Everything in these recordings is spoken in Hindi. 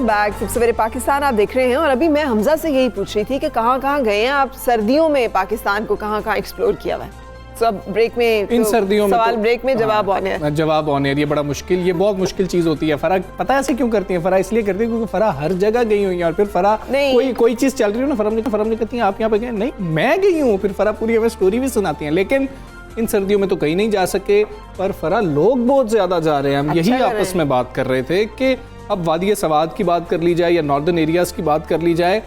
बैक। सबसे पहले पाकिस्तान आप देख रहे हैं और अभी मैं हमजा से यही पूछ रही थी कि कहाँ कहाँ गए हैं आप सर्दियों में, पाकिस्तान को कहाँ कहाँ एक्सप्लोर किया हुआ है? सब ब्रेक में इन सर्दियों में सवाल ब्रेक में जवाब ऑन एयर। जवाब ऑन एयर, ये बड़ा मुश्किल, ये बहुत मुश्किल चीज़ होती है। फरा पता है ऐसे क्यों करती है? फरा इसलिए करती है क्योंकि फरा हर जगह गई हुई है और फिर फरा कोई चीज़ चल रही हो ना, फरा नहीं करती है आप यहाँ पे गए, नहीं मैं गई हूँ, फिर फरा पूरी हमें स्टोरी भी सुनाती हैं। लेकिन इन सर्दियों में तो कहीं नहीं जा सके, पर फरा लोग बहुत ज़्यादा जा रहे हैं। हम यही आपस में बात कर रहे थे कि अब वादी सवाद की बात कर ली जाए या नॉर्दर्न एरियाज़ की बात कर ली जाए।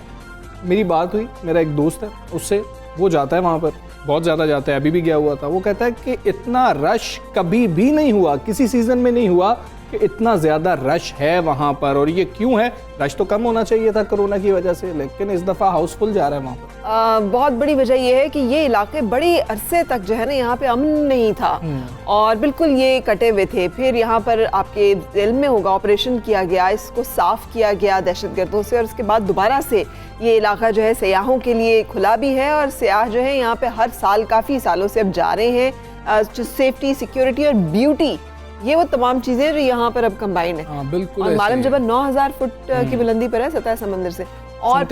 मेरी बात हुई, मेरा एक दोस्त है उससे, वो जाता है वहाँ पर, बहुत ज़्यादा जाता है, अभी भी गया हुआ था। वो कहता है कि इतना रश कभी भी नहीं हुआ, किसी सीज़न में नहीं हुआ कि इतना ज़्यादा रश है वहाँ पर। और ये क्यों है? रश तो कम होना चाहिए था कोरोना की वजह से, लेकिन इस दफ़ा हाउसफुल जा रहा है वहाँ पर। बहुत बड़ी वजह ये है कि ये इलाके बड़े अरसे तक जो है ना यहाँ पे अमन नहीं था और बिल्कुल ये कटे हुए थे। फिर यहाँ पर आपके इल्म में होगा ऑपरेशन किया गया, इसको साफ किया गया दहशतगर्दों से और उसके बाद दोबारा से ये इलाका जो है सयाहों के लिए खुला भी है और सयाह जो है यहाँ पे हर साल काफ़ी सालों से अब जा रहे हैं। सेफ्टी, सिक्योरिटी और ब्यूटी, ये वो तमाम चीज़ें जो यहाँ पर अब कंबाइंड है। बिल्कुल। और मालम जबल 9000 फुट की बुलंदी पर है सतह समंदर से। और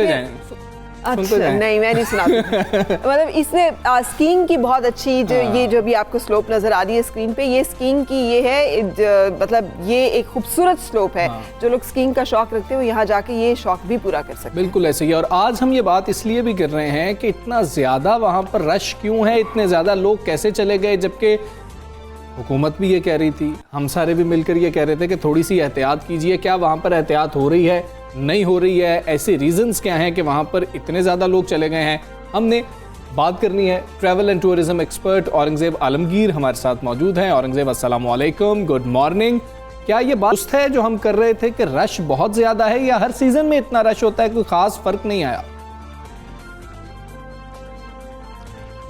अच्छा नहीं, मैं नहीं सुना मतलब इसमें स्कीइंग की बहुत अच्छी जो ये जो भी आपको स्लोप नजर आ रही है स्क्रीन पे, ये स्कीइंग की ये है, मतलब ये एक खूबसूरत स्लोप है। जो लोग स्कीइंग का शौक रखते हैं वो यहाँ जाके ये शौक भी पूरा कर सकते हैं। बिल्कुल ऐसे ही। और आज हम ये बात इसलिए भी कर रहे हैं कि इतना ज्यादा वहाँ पर रश क्यों है, इतने ज्यादा लोग कैसे चले गए, जबकि हुकूमत भी ये कह रही थी, हम सारे भी मिलकर ये कह रहे थे कि थोड़ी सी एहतियात कीजिए। क्या वहाँ पर एहतियात हो रही है, नहीं हो रही है? ऐसे रीजंस क्या हैं कि वहाँ पर इतने ज़्यादा लोग चले गए हैं? हमने बात करनी है। Travel and tourism expert Aurangzeb Alamgir हमारे साथ मौजूद हैं। औरंगजेब अस्सलाम वालेकुम, गुड मॉर्निंग। क्या ये बात है जो हम कर रहे थे कि रश बहुत ज़्यादा है, या हर सीज़न में इतना रश होता है, कोई ख़ास फ़र्क नहीं आया?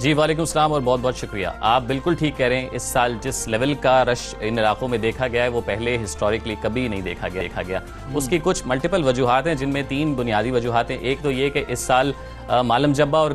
जी वालेकुम सलाम और बहुत बहुत शुक्रिया। आप बिल्कुल ठीक कह रहे हैं। इस साल जिस लेवल का रश इन इलाकों में देखा गया है वो पहले हिस्टोरिकली कभी नहीं देखा गया। उसकी कुछ मल्टीपल वजूहात हैं, जिनमें 3 बुनियादी वजूहात हैं। एक तो ये कि इस साल मालम जब्बा और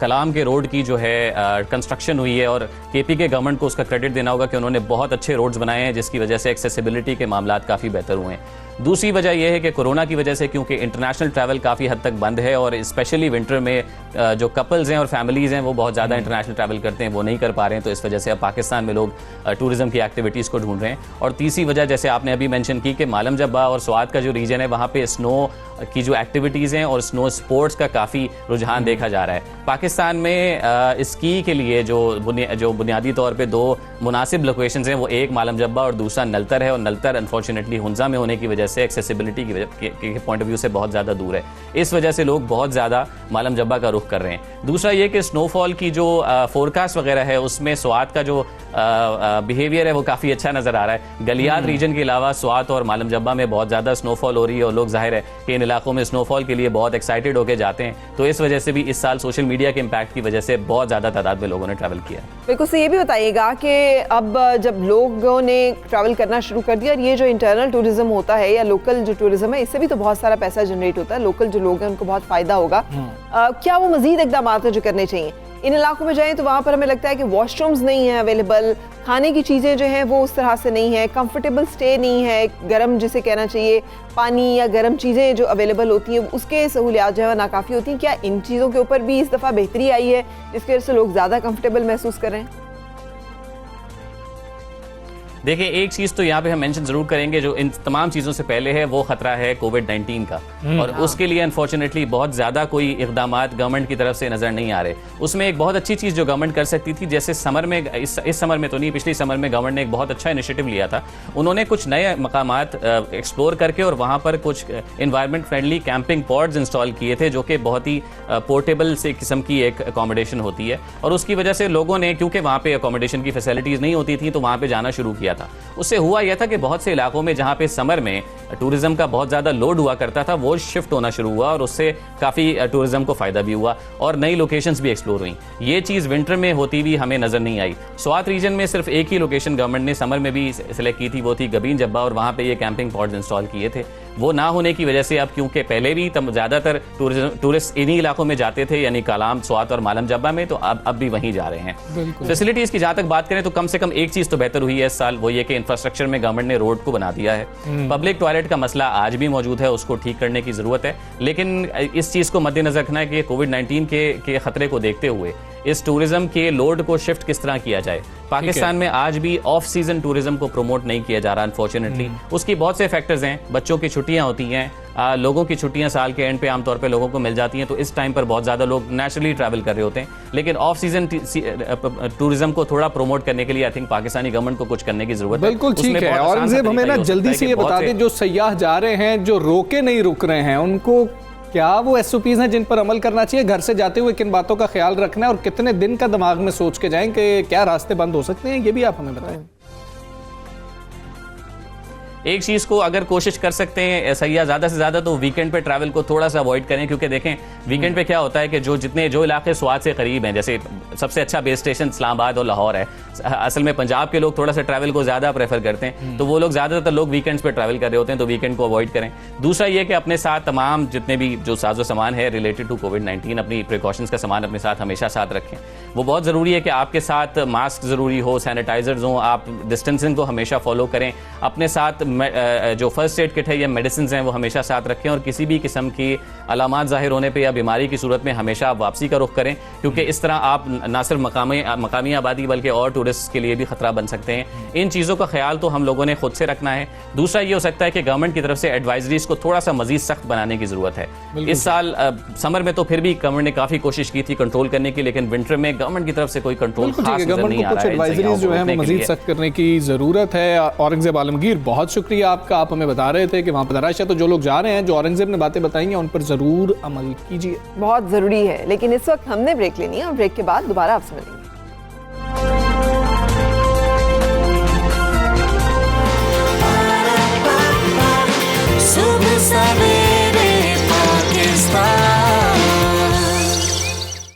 कलाम के रोड की जो है कंस्ट्रक्शन हुई है और केपी के गवर्नमेंट को उसका क्रेडिट देना होगा कि उन्होंने बहुत अच्छे रोड्स बनाए हैं, जिसकी वजह से एक्सेसिबिलिटी के मामलात काफ़ी बेहतर हुए हैं। दूसरी वजह यह है कि कोरोना की वजह से, क्योंकि इंटरनेशनल ट्रैवल काफ़ी हद तक बंद है और स्पेशली विंटर में जो कपल्स हैं और फैमिलीज़ हैं वो बहुत ज़्यादा इंटरनेशनल ट्रैवल करते हैं, वो नहीं कर पा रहे हैं। तो इस वजह से अब पाकिस्तान में लोग टूरिज्म की एक्टिविटीज़ को ढूंढ रहे हैं। और तीसरी वजह, जैसे आपने अभी मेंशन की, कि मालम जब्बा और स्वात का जो रीजन है वहाँ पे स्नो की जो एक्टिविटीज़ हैं और स्नो स्पोर्ट्स का काफ़ी रुझान देखा जा रहा है। पाकिस्तान में स्की के लिए जो बुनियादी तौर पे 2 मुनासिब लोकेशंस हैं, वो एक मालम जब्बा और दूसरा नलतर है। और नलतर अनफॉर्चुनेटली हुंजा में होने की वजह से एक्सेसिबिलिटी के पॉइंट ऑफ व्यू से बहुत ज़्यादा दूर है। इस वजह से लोग बहुत ज़्यादा मालम जब्बा का रुख कर रहे हैं। दूसरा ये कि स्नोफॉल की जो फोरकास्ट वगैरह है उसमें स्वात का जो बिहेवियर है वो काफ़ी अच्छा नज़र आ रहा है। गलियात रीजन के अलावा स्वात और मालम जब्बा में बहुत ज़्यादा स्नोफॉल हो रही है और लोग जाहिर है कि इन इलाकों में स्नोफॉल के लिए बहुत एक्साइटेड होकर जाते हैं। तो इस वजह से भी इस साल सोशल मीडिया के इम्पैक्ट की वजह से बहुत ज़्यादा तादाद में लोगों ने ट्रैवल किया। बिल्कुल से ये भी बताइएगा कि अब जब लोगों ने ट्रैवल करना शुरू कर दिया और ये जो इंटरनल टूरिज्म होता है या लोकल जो टूरिज्म है, इससे भी तो बहुत सारा पैसा जनरेट होता है, लोकल जो लोग हैं उनको बहुत फ़ायदा होगा। क्या वो मज़ीद इक़दाम जो करने चाहिए? इन इलाकों में जाएं तो वहाँ पर हमें लगता है कि वॉशरूम्स नहीं है अवेलेबल, खाने की चीज़ें जो हैं वो उस तरह से नहीं है, कंफर्टेबल स्टे नहीं है, गर्म जिसे कहना चाहिए पानी या गर्म चीज़ें जो अवेलेबल होती हैं उसके सहूलियात जो है नाकाफ़ी होती हैं। क्या इन चीज़ों के ऊपर भी इस दफ़ा बेहतरी आई है जिसकी वजह से लोग ज़्यादा कंफर्टेबल महसूस कर रहे हैं? देखिए, एक चीज़ तो यहाँ पे हम मेंशन ज़रूर करेंगे, जो इन तमाम चीज़ों से पहले है वो ख़तरा है कोविड-19 का। और उसके लिए अनफॉर्चुनेटली बहुत ज़्यादा कोई इक़दामात गवर्नमेंट की तरफ से नज़र नहीं आ रहे। उसमें एक बहुत अच्छी चीज़ जो गवर्नमेंट कर सकती थी, जैसे समर में, इस समर में तो नहीं, पिछली समर में गवर्नमेंट ने एक बहुत अच्छा इनिशिएटिव लिया था। उन्होंने कुछ नए मकामात एक्सप्लोर करके और वहाँ पर कुछ environment friendly camping pods install किए थे, जो कि बहुत ही पोर्टेबल से किस्म की एक अकोमोडेशन होती है। और उसकी वजह से लोगों ने, क्योंकि वहाँ पर अकोमोडेशन की फैसिलिटीज़ नहीं होती थी, तो वहाँ पर जाना शुरू किया था। उससे हुआ यह था कि बहुत से इलाकों में जहाँ पे समर में टूरिज्म का बहुत ज़्यादा लोड हुआ करता था वो शिफ्ट होना शुरू हुआ और उससे काफ़ी टूरिज्म को फ़ायदा भी हुआ और नई लोकेशंस भी एक्सप्लोर हुई। ये चीज़ विंटर में होती हुई हमें नज़र नहीं आई। स्वात रीजन में सिर्फ एक ही लोकेशन गवर्नमेंट ने समर में भी सिलेक्ट की थी, वो थी गबीन जब्बा, और वहाँ पे ये कैंपिंग पॉड्स इंस्टॉल किए थे। वो ना होने की वजह से अब क्योंकि पहले भी ज़्यादातर टूरिस्ट इन्हीं इलाकों में जाते थे, यानी कालाम, स्वात और मालम जब्बा में, तो अब भी वहीं जा रहे हैं। फैसिलिटीज़ की जहाँ तक बात करें तो कम से कम एक चीज़ तो बेहतर हुई है इस साल, वो ये कि इंफ्रास्ट्रक्चर में गवर्नमेंट ने रोड को बना दिया है। पब्लिक टॉयलेट का मसला आज भी मौजूद है, उसको ठीक करने की ज़रूरत है, लेकिन इस चीज़ को मद्देनजर रखना है कि कोविड-19 के खतरे को देखते हुए इस टूरिज्म के लोड को शिफ्ट किस तरह किया जाए। पाकिस्तान में आज भी ऑफ सीजन टूरिज्म को प्रमोट नहीं किया जा रहा अनफॉर्चुनेटली। उसकी बहुत से फैक्टर्स हैं, बच्चों की छुट्टियां होती हैं, लोगों की छुट्टियां साल के एंड पे आमतौर पे लोगों को मिल जाती हैं, तो इस टाइम पर बहुत ज़्यादा लोग नेचुरली ट्रैवल कर रहे होते हैं। लेकिन ऑफ सीजन टूरिज्म को थोड़ा प्रमोट करने के लिए आई थिंक पाकिस्तानी गवर्नमेंट को कुछ करने की जरूरत है। बिल्कुल ठीक है। औरंगजेब हमें ना जल्दी से ये बता दें, जो सयाह जा रहे हैं, जो रोके नहीं रुक रहे हैं, उनको क्या वो SOPs हैं जिन पर अमल करना चाहिए? घर से जाते हुए किन बातों का ख्याल रखना है और कितने दिन का दिमाग में सोच के जाएं कि क्या रास्ते बंद हो सकते हैं, ये भी आप हमें बताएं। एक चीज़ को अगर कोशिश कर सकते हैं सैयाह ज़्यादा से ज़्यादा, तो वीकेंड पे ट्रैवल को थोड़ा सा अवॉइड करें, क्योंकि देखें वीकेंड पे क्या होता है कि जो इलाके स्वात से करीब हैं, जैसे सबसे अच्छा बेस स्टेशन इस्लामाबाद और लाहौर है, असल में पंजाब के लोग थोड़ा सा ट्रैवल को ज़्यादा प्रेफर करते हैं, तो वो लोग ज़्यादातर लोग वीकेंड्स पे ट्रैवल कर रहे होते हैं, तो वीकेंड को अवॉइड करें। दूसरा ये कि अपने साथ तमाम जितने भी जो साजो सामान है रिलेटेड टू कोविड-19, अपनी प्रिकॉशंस का सामान अपने साथ हमेशा साथ रखें। वो बहुत ज़रूरी है कि आपके साथ मास्क ज़रूरी हो, सैनिटाइजर्स हों, आप डिस्टेंसिंग को हमेशा फॉलो करें, अपने साथ जो फर्स्ट एड किट है या मेडिसिन हैं वो हमेशा साथ रखें, और किसी भी किस्म की अलामात जाहिर होने पे या बीमारी की सूरत में हमेशा वापसी का रुख करें, क्योंकि इस तरह आप ना सिर्फ मकामी आबादी बल्कि और टूरिस्ट के लिए भी खतरा बन सकते हैं। इन चीज़ों का ख्याल तो हम लोगों ने खुद से रखना है। दूसरा ये हो सकता है कि गवर्नमेंट की तरफ से एडवाइजरीज को थोड़ा सा मजीद सख्त बनाने की ज़रूरत है। इस साल समर में तो फिर भी गवर्नमेंट ने काफ़ी कोशिश की थी कंट्रोल करने की, लेकिन विंटर में गवर्नमेंट की तरफ से कोई कंट्रोल खास नजर नहीं आ रहा है। एडवाइजरीज जो है मजीद सख्त करने की ज़रूरत है। औरंगजेब आलमगीर, बहुत शुक्रिया आपका। आप हमें बता रहे थे कि वहाँ पर रश है, तो जो लोग जा रहे हैं, जो औरंगजेब ने बातें बताई हैं, उन पर ज़रूर अमल कीजिए, बहुत ज़रूरी है। लेकिन इस वक्त हमने ब्रेक लेनी है और ब्रेक के बाद दोबारा आपसे मिलेंगे।